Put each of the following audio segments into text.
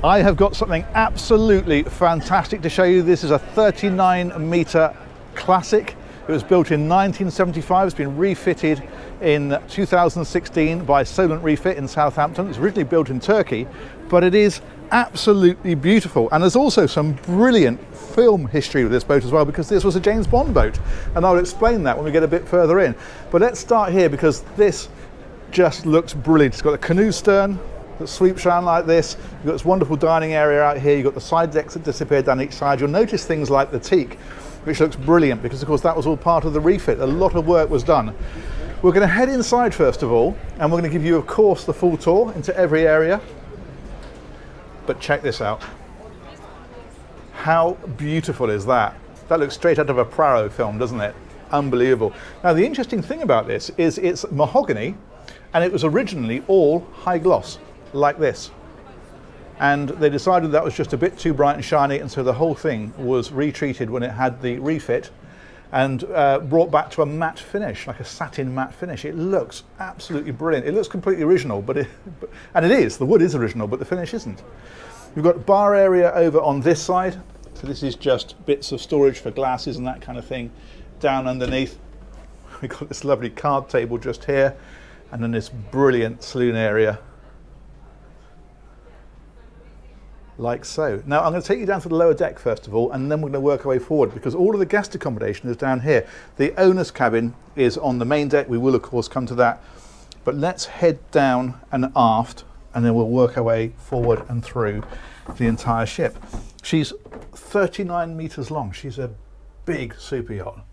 I have got something absolutely fantastic to show you. This is a 39-metre classic. It was built in 1975. It's been refitted in 2016 by Saloon Refit in Southampton. It's originally built in Turkey, but it is absolutely beautiful. And there's also some brilliant film history with this boat as well, because this was a James Bond boat. And I'll explain that when we get a bit further in. But let's start here, because this just looks brilliant. It's got a canoe stern that sweeps around like this. You've got this wonderful dining area out here. You've got the side decks that disappear down each side. You'll notice things like the teak, which looks brilliant, because of course that was all part of the refit. A lot of work was done. We're going to head inside first of all, and we're going to give you, of course, the full tour into every area. But check this out. How beautiful is that? That looks straight out of a Poirot film, doesn't it? Unbelievable. Now, the interesting thing about this is it's mahogany, and it was originally all high gloss, like this. And they decided that was just a bit too bright and shiny, and so the whole thing was retreated when it had the refit and brought back to a matte finish, like a satin matte finish. It looks absolutely brilliant. It looks completely original, and it is. The wood is original, but the finish isn't. We've got bar area over on this side. So this is just bits of storage for glasses and that kind of thing. Down underneath, we've got this lovely card table just here, and then this brilliant saloon area, like so. Now I'm going to take you down to the lower deck first of all, and then we're going to work our way forward, because all of the guest accommodation is down here. The owner's cabin is on the main deck. We will of course come to that, but let's head down and aft, and then we'll work our way forward and through the entire ship. She's 39 meters long. She's a big super yacht.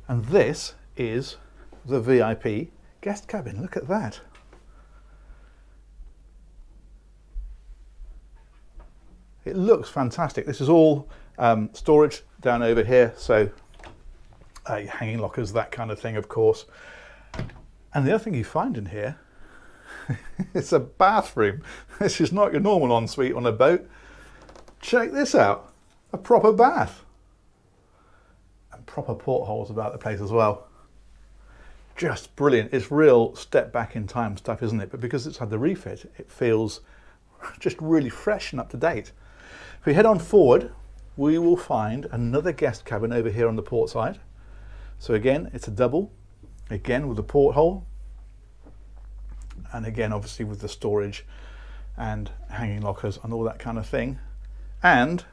And this is the VIP guest cabin. Look at that. It looks fantastic. This is all storage down over here, so hanging lockers, that kind of thing, of course. And the other thing you find in here, it's a bathroom. This is not your normal ensuite on a boat. Check this out, a proper bath. And proper portholes about the place as well. Just brilliant. It's real step back in time stuff, isn't it? But because it's had the refit, it feels just really fresh and up to date. If we head on forward, we will find another guest cabin over here on the port side. So again, it's a double, again with a porthole, and again obviously with the storage and hanging lockers and all that kind of thing. And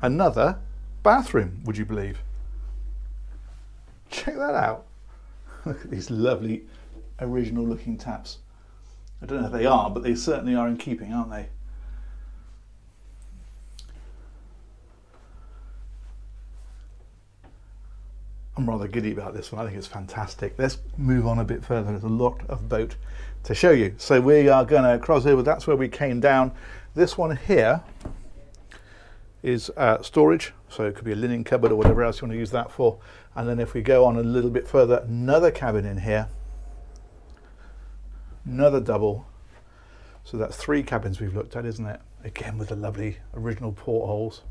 another bathroom, would you believe? Check that out. Look at these lovely original looking taps. I don't know if they are, but they certainly are in keeping, aren't they? I'm rather giddy about this one. I think it's fantastic. Let's move on a bit further. There's a lot of boat to show you. So we are going to cross over. That's where we came down. This one here is storage. So it could be a linen cupboard or whatever else you want to use that for. And then if we go on a little bit further, another cabin in here. Another double. So that's 3 cabins we've looked at, isn't it? Again with the lovely original portholes.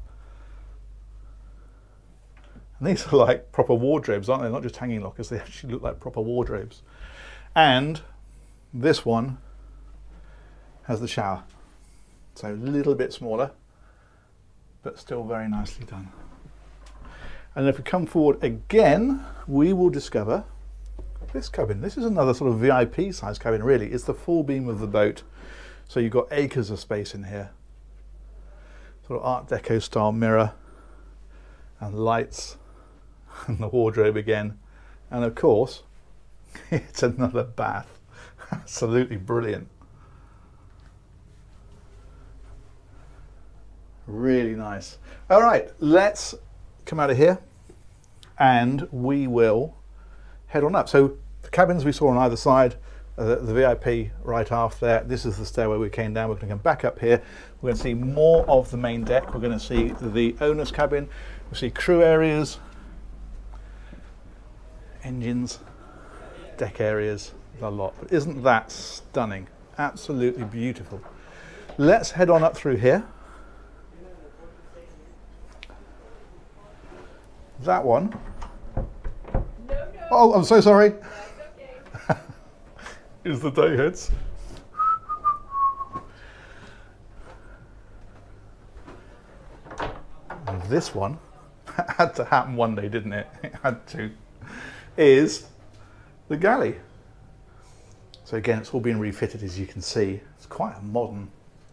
And these are like proper wardrobes, aren't they? Not just hanging lockers, they actually look like proper wardrobes. And this one has the shower. So a little bit smaller, but still very nicely done. And if we come forward again, we will discover this cabin. This is another sort of VIP size cabin, really. It's the full beam of the boat. So you've got acres of space in here. Sort of Art Deco style mirror and lights. And the wardrobe again, and of course it's another bath. Absolutely brilliant, really nice. All right, let's come out of here and we will head on up. So the cabins we saw on either side, the VIP right aft there. This is the stairway we came down. We're going to come back up here. We're going to see more of the main deck. We're going to see the owner's cabin. We'll see crew areas, engines, deck areas, a lot. But isn't that stunning? Absolutely beautiful. Let's head on up through here. That one. Oh, I'm so sorry. Is the day heads. this one had to happen one day, didn't it? It had to. Is the galley. So again, it's all been refitted, as you can see. It's quite a modern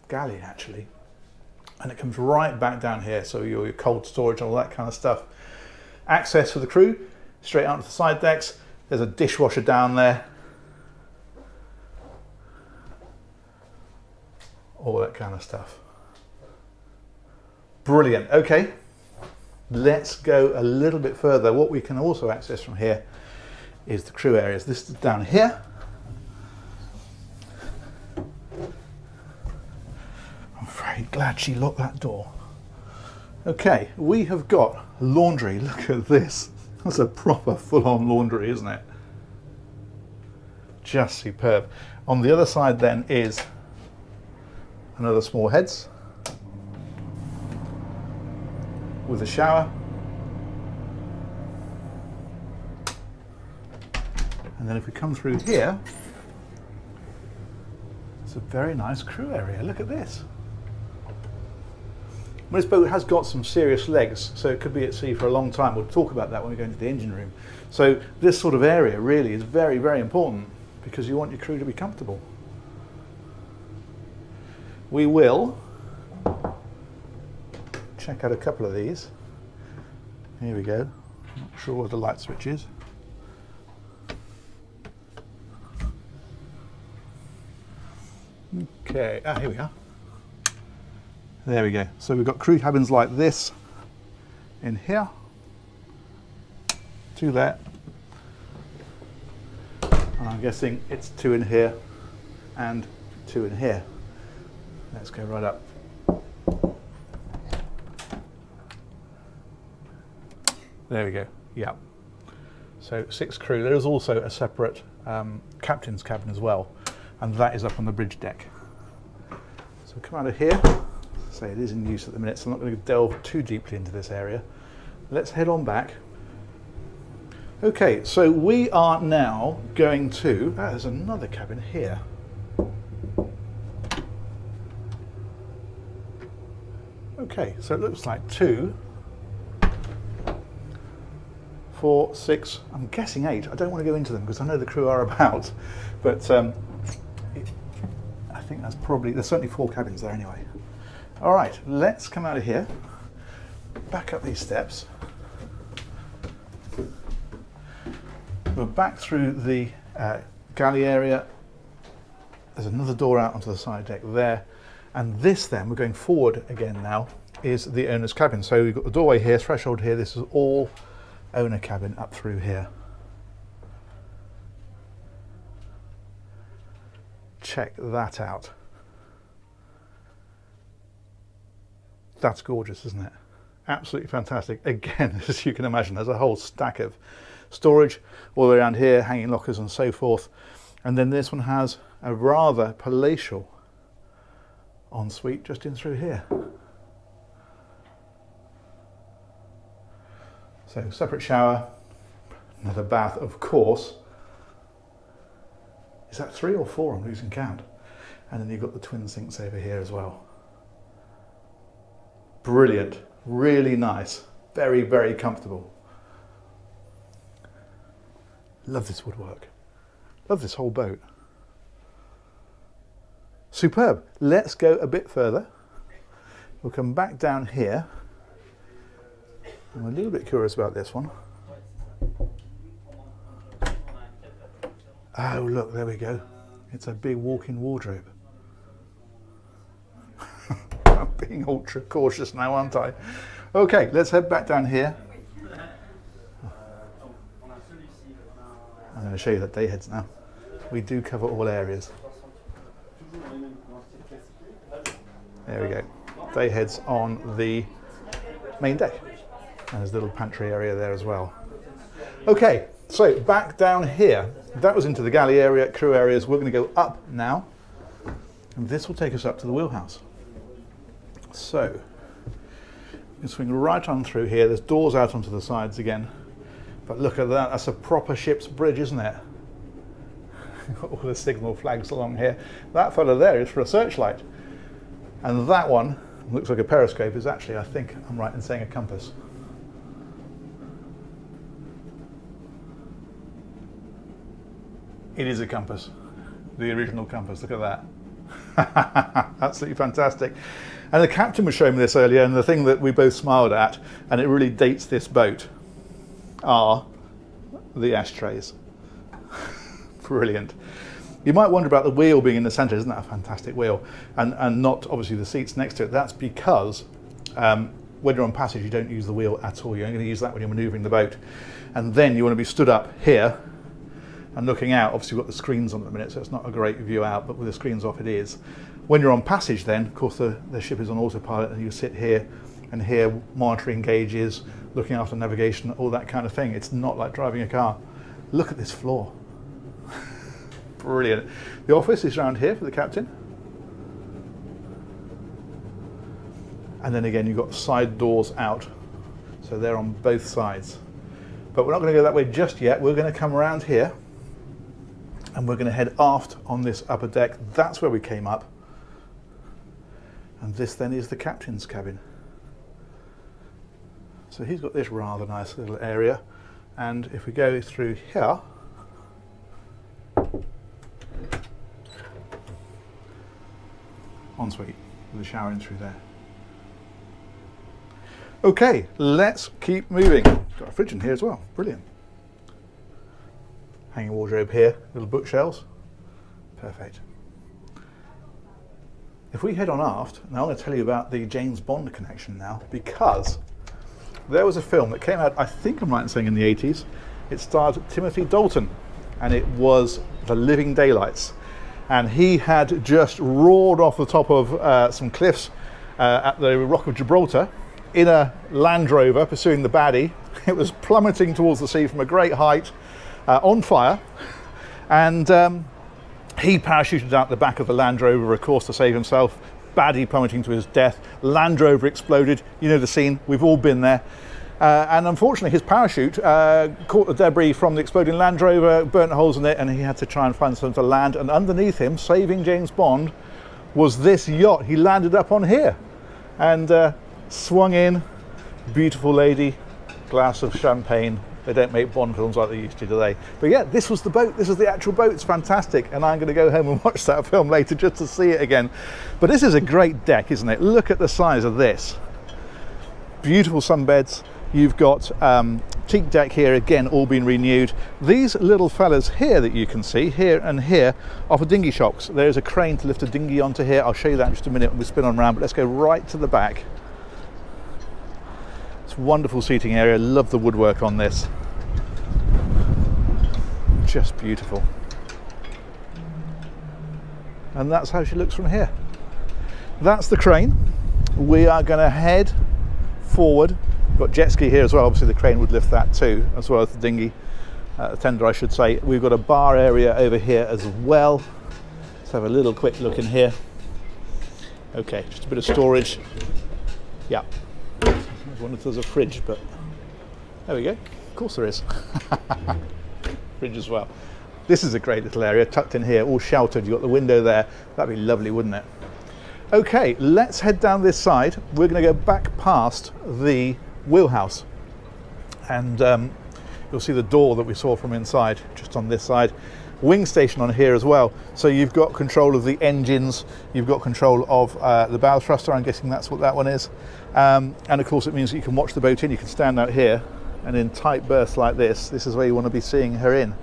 galley actually, and it comes right back down here, so your cold storage and all that kind of stuff. Access for the crew straight out to the side decks. There's a dishwasher down there, all that kind of stuff. Brilliant. Okay, let's go a little bit further. What we can also access from here is the crew areas. This is down here. I'm very glad she locked that door. Okay, we have got laundry. Look at this. That's a proper full-on laundry, isn't it? Just superb. On the other side then is another small heads with a shower. And then if we come through here, it's a very nice crew area. Look at this. Well, this boat has got some serious legs, so it could be at sea for a long time. We'll talk about that when we go into the engine room. So this sort of area really is very, very important because you want your crew to be comfortable. We will check out a couple of these. Here we go. Not sure what the light switch is. Okay, here we are. There we go. So we've got crew cabins like this in here, two there, and I'm guessing it's two in here and two in here. Let's go right up. There we go. Yeah. So 6 crew. There is also a separate captain's cabin as well, and that is up on the bridge deck. So come out of here. Say it is in use at the minute, so I'm not going to delve too deeply into this area. Let's head on back. Okay, so we are now going to, there's another cabin here. Okay, so it looks like 2, 4, 6, I'm guessing 8. I don't want to go into them because I know the crew are about, but I think that's probably, there's certainly 4 cabins there anyway. All right, let's come out of here, back up these steps. We're back through the galley area. There's another door out onto the side deck there. And this then, we're going forward again now, is the owner's cabin. So we've got the doorway here, threshold here. This is all owner cabin up through here. Check that out. That's gorgeous, isn't it? Absolutely fantastic. Again, as you can imagine, there's a whole stack of storage all the way around here, hanging lockers and so forth. And then this one has a rather palatial ensuite just in through here. So separate shower, another bath, of course. Is that 3 or 4? I'm losing count. And then you've got the twin sinks over here as well. Brilliant, really nice, very, very comfortable. Love this woodwork. Love this whole boat. Superb. Let's go a bit further. We'll come back down here. I'm a little bit curious about this one. Oh, look, there we go. It's a big walk-in wardrobe. I'm being ultra cautious now, aren't I? Okay, let's head back down here. I'm going to show you the day heads now. We do cover all areas. There we go. Day heads on the main deck. And there's a little pantry area there as well. Okay, so back down here. That was into the galley area, crew areas. We're going to go up now. And this will take us up to the wheelhouse. So, you can swing right on through here. There's doors out onto the sides again. But look at that, that's a proper ship's bridge, isn't it? All the signal flags along here. That fella there is for a searchlight. And that one, looks like a periscope is actually, I think I'm right in saying, a compass. It is a compass, the original compass. Look at that. Absolutely fantastic. And the captain was showing me this earlier, and the thing that we both smiled at, and it really dates this boat, are the ashtrays. Brilliant. You might wonder about the wheel being in the centre. Isn't that a fantastic wheel? And not obviously the seats next to it. That's because when you're on passage, you don't use the wheel at all. You're only going to use that when you're manoeuvring the boat. And then you want to be stood up here and looking out. Obviously we've got the screens on at the minute, so it's not a great view out, but with the screens off it is. When you're on passage then, of course the ship is on autopilot, and you sit here and here monitoring gauges, looking after navigation, all that kind of thing. It's not like driving a car. Look at this floor. Brilliant. The office is around here for the captain. And then again, you've got side doors out. So they're on both sides. But we're not going to go that way just yet. We're going to come around here and we're going to head aft on this upper deck. That's where we came up. And this then is the captain's cabin. So he's got this rather nice little area. And if we go through here, ensuite with a shower in through there. Okay, let's keep moving. Got a fridge in here as well. Brilliant. Hanging wardrobe here, little bookshelves. Perfect. If we head on aft, now I'm going to tell you about the James Bond connection now, because there was a film that came out, I think I'm right in saying in the 80s. It starred Timothy Dalton, and it was The Living Daylights. And he had just roared off the top of some cliffs at the Rock of Gibraltar in a Land Rover pursuing the baddie. It was plummeting towards the sea from a great height, on fire. And he parachuted out the back of the Land Rover, of course, to save himself. Baddie plummeting to his death. Land Rover exploded. You know the scene. We've all been there. And unfortunately, his parachute caught the debris from the exploding Land Rover, burnt holes in it, and he had to try and find something to land. And underneath him, saving James Bond, was this yacht. He landed up on here and swung in. Beautiful lady, glass of champagne. They don't make Bond films like they used to, do they? But yeah, this was the boat. This is the actual boat. It's fantastic. And I'm going to go home and watch that film later just to see it again. But this is a great deck, isn't it? Look at the size of this. Beautiful sunbeds. You've got teak deck here, again, all been renewed. These little fellas here that you can see, here and here, are for dinghy shocks. There's a crane to lift a dinghy onto here. I'll show you that in just a minute when we spin on around, but let's go right to the back. It's a wonderful seating area. Love the woodwork on this. Just beautiful. And that's how she looks from here. That's the crane. We are going to head forward. We've got jet ski here as well. Obviously the crane would lift that too, as well as the dinghy, the tender I should say. We've got a bar area over here as well. Let's have a little quick look in here. Okay, just a bit of storage. Yeah, I was wondering if there's a fridge, but there we go. Of course there is. Fridge as well. This is a great little area tucked in here, all sheltered. You've got the window there. That'd be lovely, wouldn't it? Okay, let's head down this side. We're going to go back past the Wheelhouse, and you'll see the door that we saw from inside just on this side. Wing station on here as well, so you've got control of the engines, you've got control of the bow thruster. I'm guessing that's what that one is, and of course it means that you can watch the boat in. You can stand out here, and in tight berths like this is where you want to be seeing her in.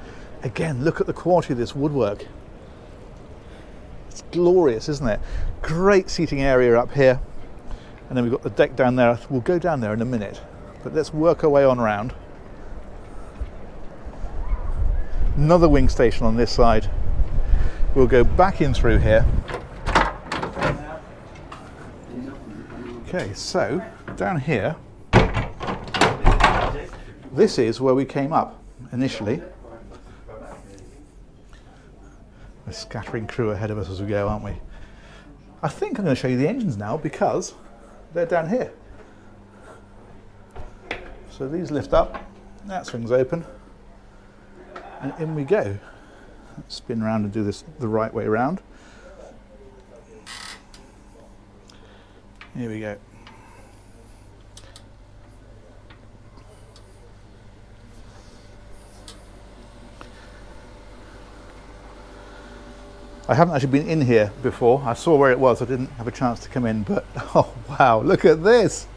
Again, look at the quality of this woodwork. It's glorious, isn't it? Great seating area up here, and then we've got the deck down there. We'll go down there in a minute, but let's work our way on around. Another wing station on this side. We'll go back in through here. Okay, so down here, this is where we came up initially. We're scattering crew ahead of us as we go, aren't we? I think I'm going to show you the engines now because they're down here. So these lift up, that swings open, and in we go. Let's spin around and do this the right way around. Here we go. I haven't actually been in here before. I saw where it was. I didn't have a chance to come in, but oh wow, look at this.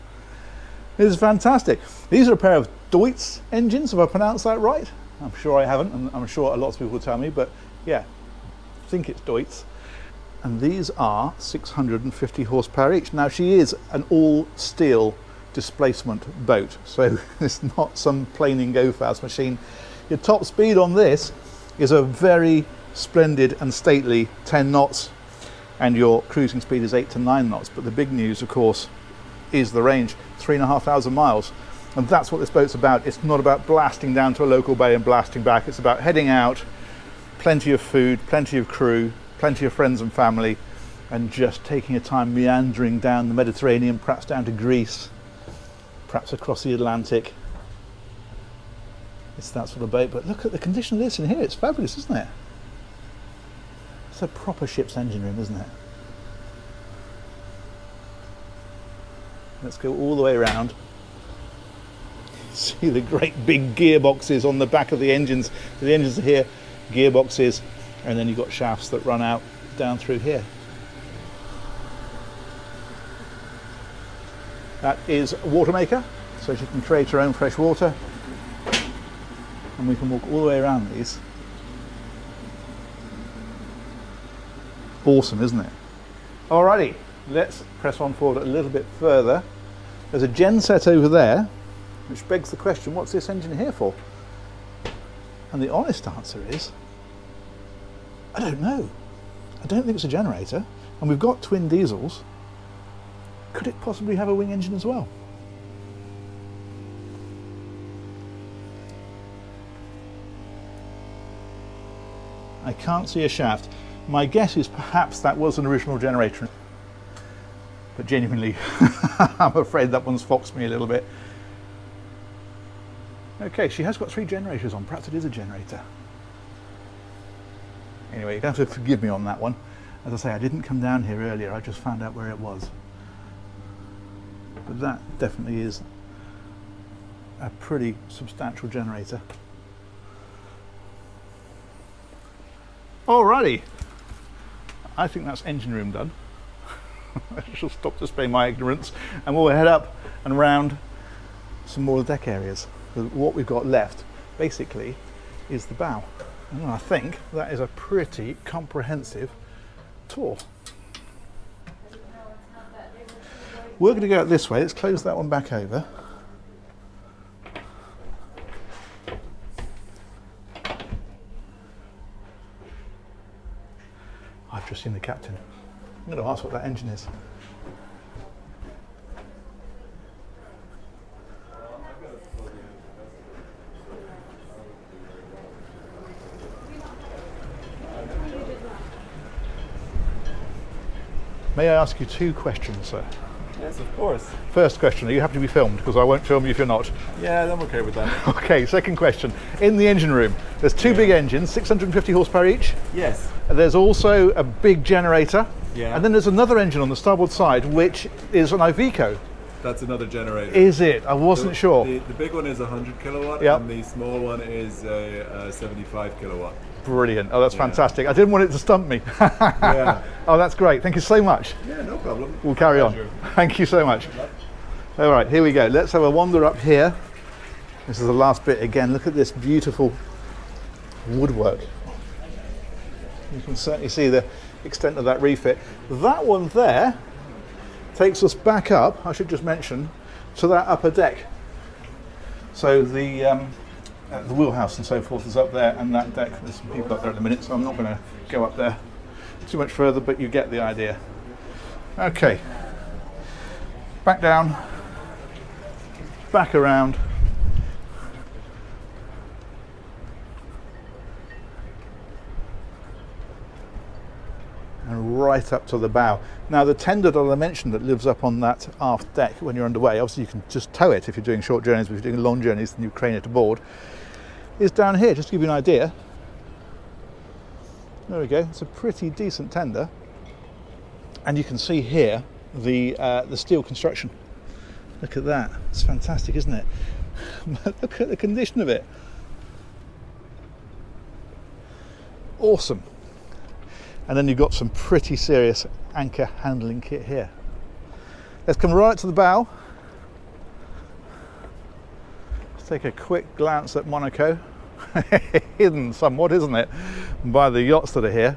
This is fantastic. These are a pair of Deutz engines, if I pronounce that right. I'm sure I haven't, and I'm sure a lot of people will tell me, but yeah, I think it's Deutz. And these are 650 horsepower each. Now she is an all steel displacement boat, so it's not some planing go fast machine. Your top speed on this is a very splendid and stately 10 knots, and your cruising speed is 8 to 9 knots. But the big news, of course, is the range, 3,500 miles. And that's what this boat's about. It's not about blasting down to a local bay and blasting back. It's about heading out, plenty of food, plenty of crew, plenty of friends and family, and just taking your time meandering down the Mediterranean, perhaps down to Greece, perhaps across the Atlantic. It's that sort of boat. But look at the condition of this in here. It's fabulous, isn't it? It's a proper ship's engine room, isn't it? Let's go all the way around. See the great big gearboxes on the back of the engines. The engines are here, gearboxes, and then you've got shafts that run out down through here. That is a water maker, so she can create her own fresh water. And we can walk all the way around these. Awesome, isn't it? Alrighty, let's press on forward a little bit further. There's a genset over there, which begs the question, what's this engine here for? And the honest answer is, I don't know. I don't think it's a generator, and we've got twin diesels. Could it possibly have a wing engine as well? I can't see a shaft. My guess is perhaps that was an original generator, but genuinely, I'm afraid that one's foxed me a little bit. Okay, she has got 3 generators on. Perhaps it is a generator. Anyway, you have to forgive me on that one. As I say, I didn't come down here earlier. I just found out where it was. But that definitely is a pretty substantial generator. Alrighty. I think that's engine room done. I shall stop displaying my ignorance, and we'll head up and round some more deck areas. What we've got left, basically, is the bow. And I think that is a pretty comprehensive tour. We're going to go out this way. Let's close that one back over. I've just seen the captain. I'm going to ask what that engine is. May I ask you 2 questions, sir? Yes, of course. First question, are you happy to be filmed? Because I won't film you if you're not. Yeah, I'm okay with that. Okay, second question. In the engine room, there's 2 big engines, 650 horsepower each. Yes. There's also a big generator. Yeah. And then there's another engine on the starboard side, which is an Iveco. That's another generator. Is it? I wasn't sure. The big one is 100 kilowatt, Yep. and the small one is 75 kilowatt. Brilliant. Oh, that's fantastic. I didn't want it to stump me. Yeah. Oh, that's great. Thank you so much. Yeah, no problem. We'll carry on. Pleasure. Thank you so much. All right, here we go. Let's have a wander up here. This is the last bit again. Look at this beautiful woodwork. You can certainly see the extent of that refit. That one there takes us back up, I should just mention, to that upper deck. So the wheelhouse and so forth is up there, and that deck, there's some people up there at the minute, so I'm not going to go up there too much further, but you get the idea. Okay, back down, back around. And right up to the bow. Now the tender that I mentioned that lives up on that aft deck when you're underway, obviously you can just tow it if you're doing short journeys, but if you're doing long journeys then you crane it aboard, is down here, just to give you an idea. There we go, it's a pretty decent tender. And you can see here the steel construction. Look at that. It's fantastic, isn't it? Look at the condition of it. Awesome. And then you've got some pretty serious anchor handling kit here. Let's come right to the bow. Let's take a quick glance at Monaco. Hidden somewhat, isn't it, by the yachts that are here.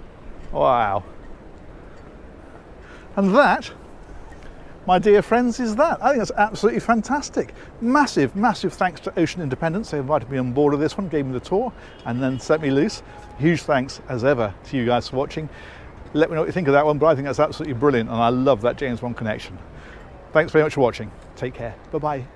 Wow. And that, my dear friends, is that. I think that's absolutely fantastic. Massive, massive thanks to Ocean Independence. They invited me on board of this one, gave me the tour, and then set me loose. Huge thanks, as ever, to you guys for watching. Let me know what you think of that one, but I think that's absolutely brilliant, and I love that James Bond connection. Thanks very much for watching. Take care. Bye-bye.